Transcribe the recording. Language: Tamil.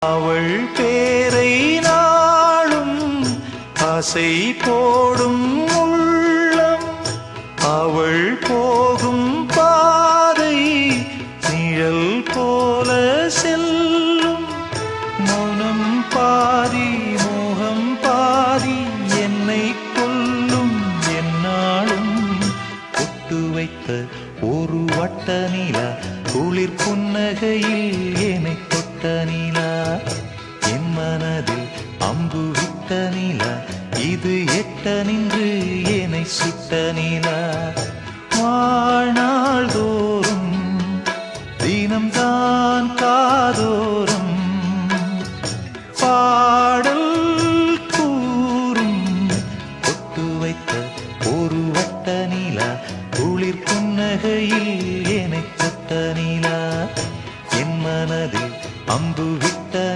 அவள் பேரை நாளும் ஆசை போடும் உள்ளம், அவள் போகும் பாதை நிழல் போல செல்லும். மௌனம் பாதி மோகம் பாதி என்னை கொல்லும். என்னாலும் ஒட்டு வைத்த ஒரு வட்ட நிலா, குளிர் புன்னகையில் என்னை தொட்ட நிலா, என் மனதில் அம்பு விட்ட நிலா, இது எட்ட நின்று என்னை சுட்ட நிலா. வாழ